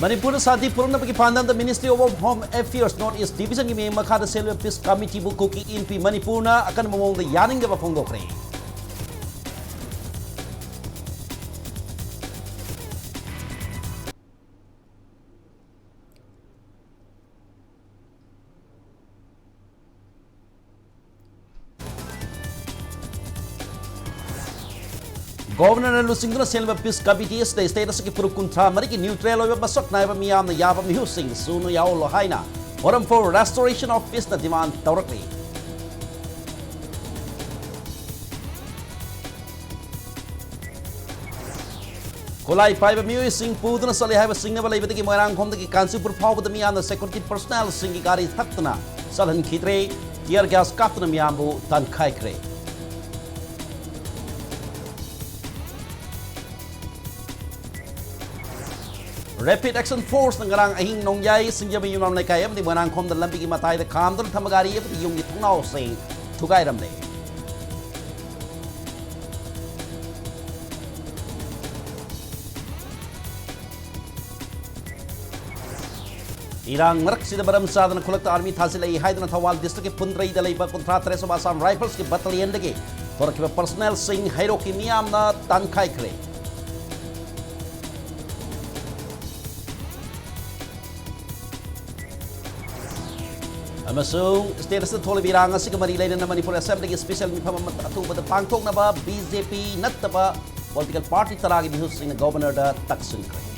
Manipur Sadi Purna Pakipandan, the Ministry of Home Affairs Northeast Division Gimi Makada Selva Peace Committee Bukuki in P Manipurna akan memong the Yaning of Pongokre. Governor Lusingna Selva Peace Committee status ki Purukuntra Mariki neutral over Basok Naiva Miam the Yaba Mihusing Sunu Yao Lohaina Forum for Restoration of Peace na demand directly. Kulai Paiba Mu Sing Pudana Sali have a signal with the Morang Home the Kansipur Power the Miam the security personnel singing Gari Taktana Salan Kitre Tear Gas Katana Miambu Tan Kaikre. Rapid Action Force ng ngarang ahing nongyay sinja may yunam na kayam di manang kom dalam bigi matay da kamdol tamagari ep yung itungnaw sing tugay ramde. Irang merak sida baram sa na kulak army thasil ay hay na thawal district ke pundrai dalay ba kontra tres of Assam Rifles ke battalion dege for ke personnel sing hero ki miam na tankai kre. Amasung status na tole birang si kamalilay na Manipur Assembly special ni pamamatu ba pangkok na ba BJP nat ba political party taragi bihus ng governor da THOKCHOM.